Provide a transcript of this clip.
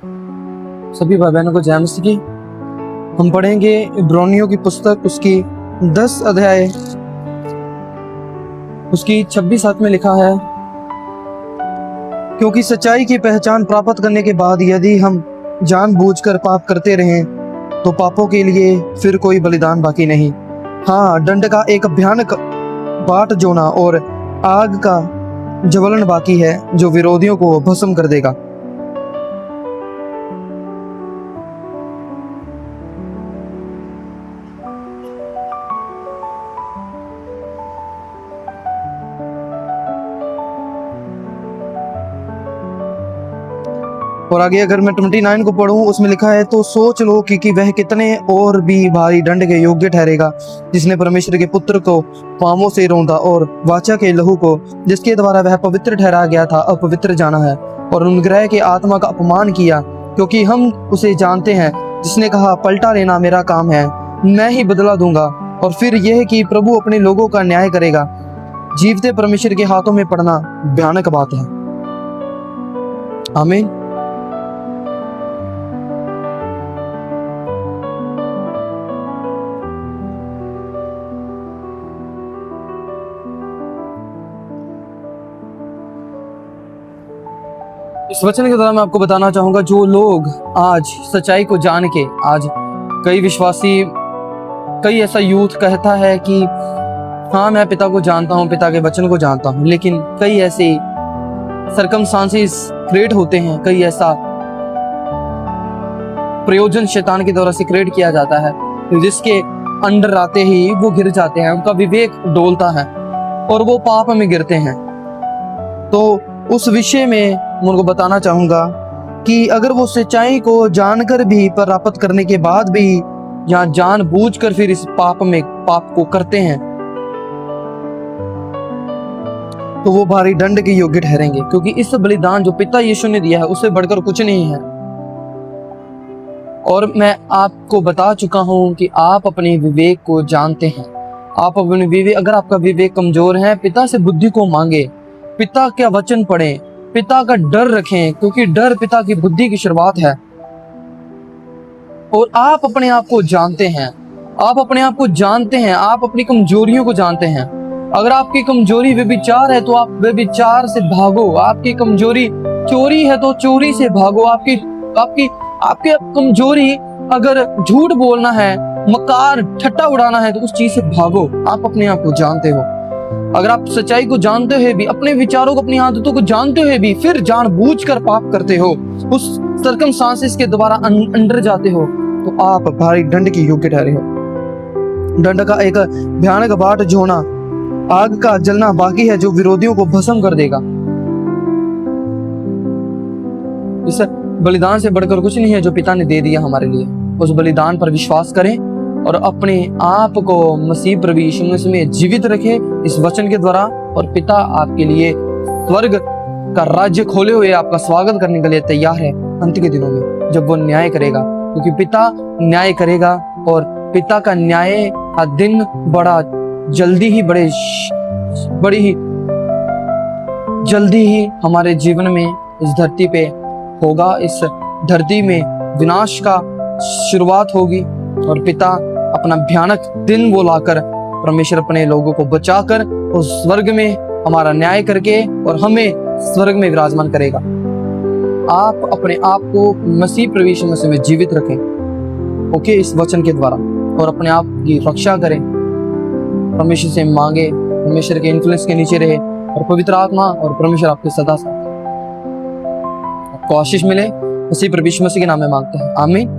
सभी भाई बहनों को जय मसीह की। हम पढ़ेंगे इब्रानियों की पुस्तक, उसकी 10 अध्याय, उसकी 26 आयत में लिखा है, क्योंकि सच्चाई की पहचान प्राप्त करने के बाद यदि हम जानबूझकर पाप करते रहें तो पापों के लिए फिर कोई बलिदान बाकी नहीं। हाँ, दंड का एक भयानक बाट जोना और आग का ज्वलन बाकी है जो विरोधियों को भस्म कर देगा। और आगे अगर मैं 29 को पढ़ूं, उसमें लिखा है, तो सोच लो कि वह कितने और भी भारी दंड के योग्य ठहरेगा जिसने परमेश्वर के पुत्र को पांवों से रौंदा और वाचा के लहू को जिसके द्वारा वह पवित्र ठहरा गया था अपवित्र जाना है और अनुग्रह के आत्मा का अपमान किया। क्योंकि हम उसे जानते हैं जिसने कहा, पलटा लेना मेरा काम है, मैं ही बदला दूंगा। और फिर यह कि प्रभु अपने लोगों का न्याय करेगा। जीवते परमेश्वर के हाथों में पड़ना भयानक बात है। आमीन। इस वचन के द्वारा मैं आपको बताना चाहूंगा, जो लोग आज सच्चाई को जान के, आज कई विश्वासी, कई ऐसा यूथ कहता है कि हाँ मैं पिता को जानता हूँ, पिता के वचन को जानता हूँ, लेकिन कई ऐसे सर्कमस्टांसेस क्रिएट होते हैं, कई ऐसा प्रयोजन शैतान के द्वारा से क्रिएट किया जाता है जिसके अंडर आते ही वो गिर जाते हैं, उनका विवेक डोलता है और वो पाप में गिरते हैं। तो उस विषय में मैं उनको बताना चाहूंगा कि अगर वो सच्चाई को जानकर भी, प्राप्त करने के बाद भी, या जानबूझकर फिर इस पाप को करते हैं, तो वो भारी दंड के योग्य ठहरेंगे। क्योंकि इस बलिदान जो पिता यीशु ने दिया है उससे बढ़कर कुछ नहीं है। और मैं आपको बता चुका हूं कि आप अपने विवेक को जानते हैं। आप अपने विवेक, अगर आपका विवेक कमजोर है, पिता से बुद्धि को मांगे, पिता का वचन पढ़ें, पिता का डर रखें, क्योंकि डर पिता की बुद्धि की शुरुआत है। और आप अपने आप को जानते हैं, आप अपने आप को जानते हैं, आप अपनी कमजोरियों को जानते हैं। अगर आपकी कमजोरी व्यभिचार है तो आप व्यभिचार से भागो। आपकी कमजोरी चोरी है तो चोरी से भागो। आपकी कमजोरी अगर झूठ बोलना है, मकार ठट्टा उड़ाना है, तो उस चीज से भागो। आप अपने आप को जानते हो। अगर आप सच्चाई को जानते हुए भी, अपने विचारों को, अपनी आदतों को जानते हुए भी फिर जानबूझकर पाप करते हो, उस सर्कमस्टांसेस के द्वारा अंडर जाते हो, तो आप भारी दंड के योग्य ठहरे हो। दंड का एक भयानक बाट जोना, आग का जलना बाकी है जो विरोधियों को भस्म कर देगा। इस बलिदान से बढ़कर कुछ नहीं है जो पिता ने दे दिया हमारे लिए। उस बलिदान पर विश्वास करें और अपने आप को मसीह प्रभु यीशु मसीह में जीवित रखे इस वचन के द्वारा। और पिता आपके लिए स्वर्ग का राज्य खोले हुए आपका स्वागत करने के लिए तैयार है अंत के दिनों में, जब वो न्याय करेगा। क्योंकि पिता न्याय करेगा और पिता का न्याय का दिन बड़ी ही जल्दी ही हमारे जीवन में इस धरती पे होगा। इस धरती में विनाश का शुरुआत होगी और पिता अपना भयानक दिन वो लाकर, परमेश्वर अपने लोगों को बचाकर उस स्वर्ग में हमारा न्याय करके और हमें स्वर्ग में विराजमान करेगा। आप अपने आप को मसीह प्रभु यीशु मसीह में जीवित रखें, ओके, इस वचन के द्वारा, और अपने आप की रक्षा करें। परमेश्वर से मांगे, परमेश्वर के इन्फ्लुएंस के नीचे रहे और पवित्र आत्मा और परमेश्वर आपके सदा साथ। आपको आशीष मिले। मसीह प्रभु यीशु मसीह के नाम में मांगते हैं, आमीन।